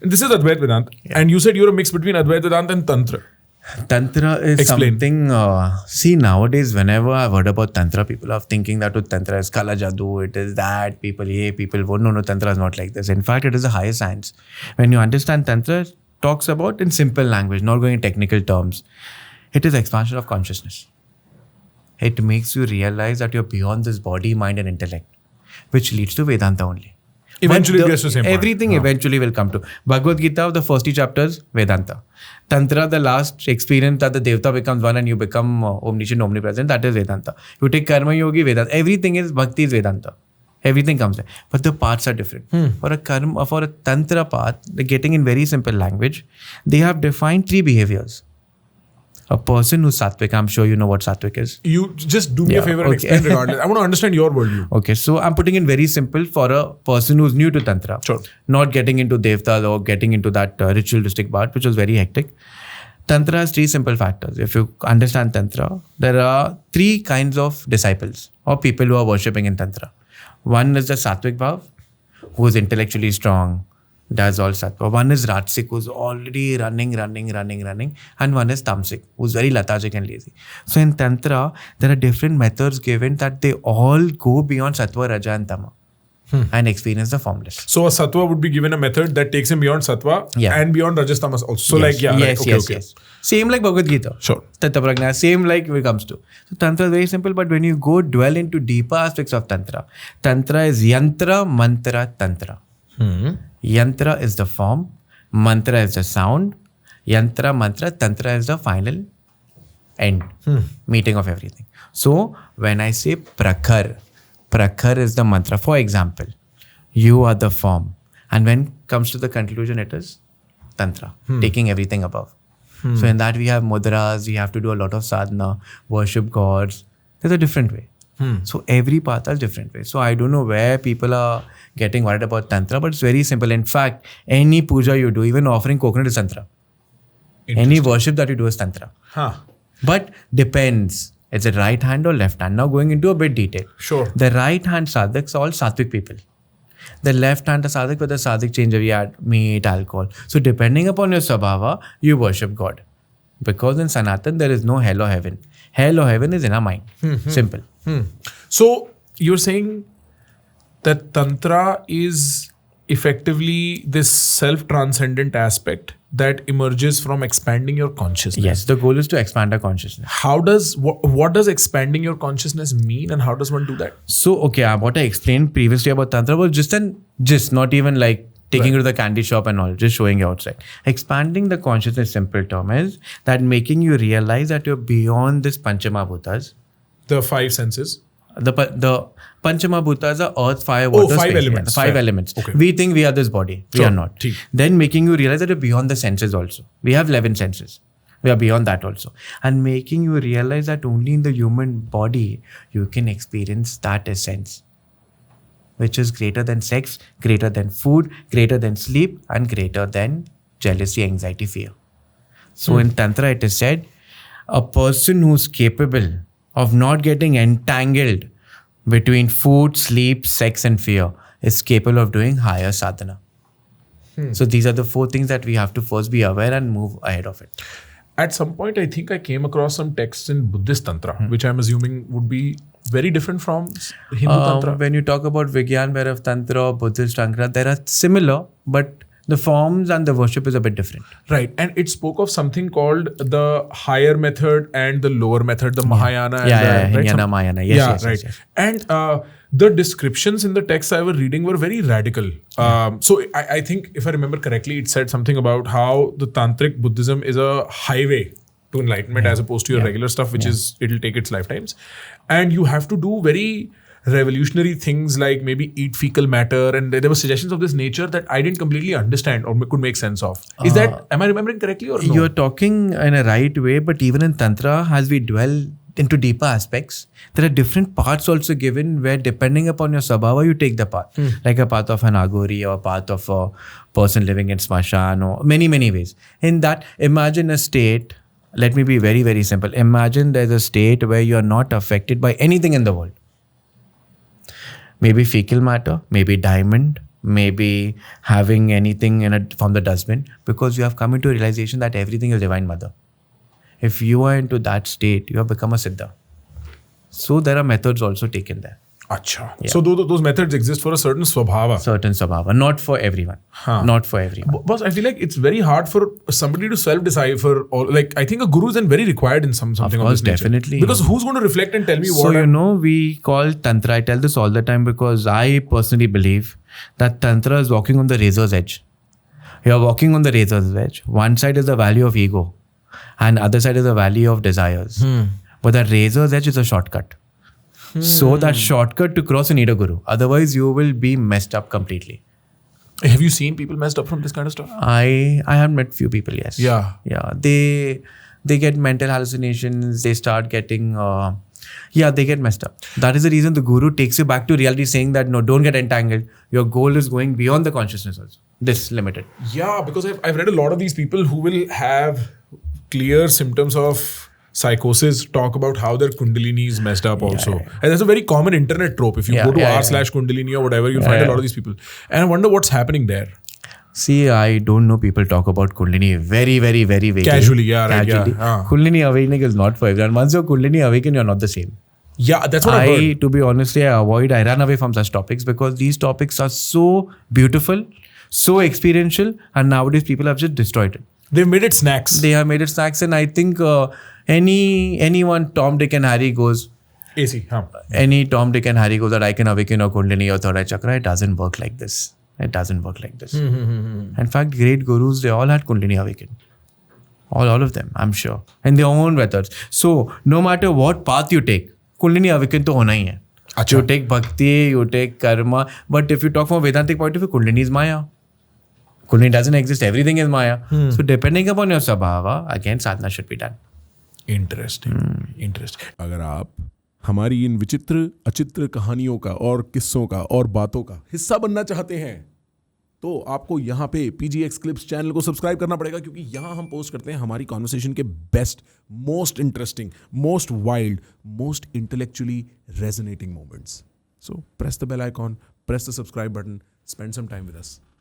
This is Advait Vedanta, and you said you're a mix between Advait Vedanta and Tantra. Tantra is something. See, nowadays, whenever I've heard about Tantra, people are thinking that Tantra is Kala Jadoo, it is that, people, people won't. No, Tantra is not like this. In fact, it is a higher science. When you understand Tantra, it talks about in simple language, not going in technical terms. It is expansion of consciousness. It makes you realize that you're beyond this body, mind, and intellect, which leads to Vedanta only. Eventually, it gets to the same point. Everything eventually will come to. Bhagavad Gita, the first 3 chapters, Vedanta. Tantra, the last experience that the Devta becomes one and you become omniscient, omnipresent, that is Vedanta. You take Karma Yogi, Vedanta. Everything is Bhakti is Vedanta. Everything comes there. But the paths are different. For a Tantra path, getting in very simple language, they have defined 3 behaviors. A person who's Sattvic, I'm sure you know what Sattvic is. You just do me a favor and explain regardless. I want to understand your worldview. Okay, so I'm putting in very simple for a person who's new to Tantra. Sure. Not getting into Devta or getting into that ritualistic part, which was very hectic. Tantra has 3 simple factors. If you understand Tantra, there are 3 kinds of disciples or people who are worshipping in Tantra. One is the Sattvic Bhav, who is intellectually strong, does all sattva. One is Rajasic, who's already running. And one is Tamasic, who's very lethargic and lazy. So in Tantra, there are different methods given that they all go beyond Sattva, Raja and Tama and experience the formless. So a Sattva would be given a method that takes him beyond Sattva and beyond Rajas, Tamas also. So Yes. Same like Bhagavad Gita. Sure. Tattva Prajna, same like when it comes to. So Tantra is very simple, but when you go dwell into deeper aspects of Tantra is Yantra, Mantra, Tantra. Yantra is the form, mantra is the sound, yantra, mantra, tantra is the final end, meeting of everything. So when I say prakhar is the mantra. For example, you are the form. And when it comes to the conclusion, it is tantra, taking everything above. So in that we have mudras, we have to do a lot of sadhana, worship gods. There's a different way. So every path has different ways. So I don't know where people are getting worried about Tantra, but it's very simple. In fact, any puja you do, even offering coconut is Tantra. Any worship that you do is Tantra. But depends. It's a right hand or left hand. Now going into a bit detail. Sure. The right hand sadhaks are all sattvic people. The left hand is sadhak, but the sadhak change we add meat, alcohol. So depending upon your sabhava, you worship God. Because in Sanatan, there is no hell or heaven. Hell or heaven is in our mind. Simple. So you're saying that Tantra is effectively this self-transcendent aspect that emerges from expanding your consciousness. Yes, the goal is to expand our consciousness. What does expanding your consciousness mean, and how does one do that? So, okay, what I explained previously about Tantra was just not even like taking you to the candy shop and all, just showing you outside. Expanding the consciousness, simple term, is that making you realize that you're beyond this Panchama Bhutas. The 5 senses. The Panchama Bhutas are earth, fire, water, 5 space. elements. 5 elements. Okay. We think we are this body. We are not. Then making you realize that you're beyond the senses also. We have 11 senses. We are beyond that also. And making you realize that only in the human body you can experience that essence, which is greater than sex, greater than food, greater than sleep, and greater than jealousy, anxiety, fear. So in Tantra it is said, a person who's capable of not getting entangled between food, sleep, sex, and fear is capable of doing higher sadhana. So these are the 4 things that we have to first be aware and move ahead of it. At some point, I think I came across some texts in Buddhist Tantra, which I'm assuming would be very different from Hindu Tantra. When you talk about Vigyan Bhairav Tantra or Buddhist Tantra, they are similar, but the forms and the worship is a bit different. Right. And it spoke of something called the higher method and the lower method, the Mahayana. Hinayana, Mahayana. Yes. And the descriptions in the texts I was reading were very radical. So I think, if I remember correctly, it said something about how the Tantric Buddhism is a highway to enlightenment as opposed to your regular stuff, which is, it'll take its lifetimes. And you have to do very revolutionary things like maybe eat fecal matter, and there were suggestions of this nature that I didn't completely understand or could make sense of. Am I remembering correctly or no? You're talking in a right way, but even in Tantra, as we dwell into deeper aspects, there are different paths also given where depending upon your sabhava, you take the path. Like a path of an Aghori or a path of a person living in Smashan or many ways. In that, imagine a state, let me be very, very simple. Imagine there's a state where you are not affected by anything in the world. Maybe fecal matter, maybe diamond, maybe having anything from the dustbin, because you have come into a realization that everything is Divine Mother. If you are into that state, you have become a Siddha. So there are methods also taken there. Acha. So those methods exist for a certain swabhava. Certain swabhava, not for everyone. Not for everyone. But I feel like it's very hard for somebody to self-decipher. Or like, I think a guru is then very required in something Of of course, this nature. definitely. Because who's going to reflect and tell me So, what? we call Tantra, I tell this all the time because I personally believe that Tantra is walking on the razor's edge. You're walking on the razor's edge. One side is the valley of ego and other side is the valley of desires. But the razor's edge is a shortcut. So that shortcut to cross, you need a guru. Otherwise, you will be messed up completely. Have you seen people messed up from this kind of stuff? I have met few people, yes. Yeah. Yeah. They get mental hallucinations. They start getting, they get messed up. That is the reason the guru takes you back to reality, saying that no, don't get entangled. Your goal is going beyond the consciousness also. This limited. Yeah, because I've read a lot of these people who will have clear symptoms of psychosis talk about how their kundalini is messed up also. And that's a very common internet trope. If you go to r/kundalini or whatever, you'll find a lot of these people. And I wonder what's happening there. See, I don't know people talk about Kundalini very, very, very vaguely. Casually, casually. Kundalini awakening is not for everyone. Once you're Kundalini awakened, you're not the same. Yeah, that's what I heard. To be honest, I run away from such topics because these topics are so beautiful, so experiential, and nowadays people have just destroyed it. They've made it snacks. They have made it snacks, and I think anyone, Tom, Dick and Harry goes, any Tom, Dick and Harry goes that I can awaken your Kundalini or third eye chakra, it doesn't work like this. It doesn't work like this. In fact, great gurus, they all had Kundalini awakened. All of them, I'm sure. And their own methods. So, no matter what path you take, Kundalini awakened to hona hi hai. You take bhakti, you take karma. But if you talk from a Vedantic point of view, Kundalini is Maya. Kundalini doesn't exist. Everything is Maya. So, depending upon your sabhava, again, sadhana should be done. Interesting. अगर आप हमारी इन विचित्र अचित्र कहानियों का और किस्सों का और बातों का हिस्सा बनना चाहते हैं तो आपको यहाँ पे PGX क्लिप्स चैनल को सब्सक्राइब करना पड़ेगा, क्योंकि यहाँ हम पोस्ट करते हैं हमारी कॉन्वर्सेशन के best, most interesting, most wild, most intellectually resonating moments. So press the bell icon, press the subscribe button, spend some time with us.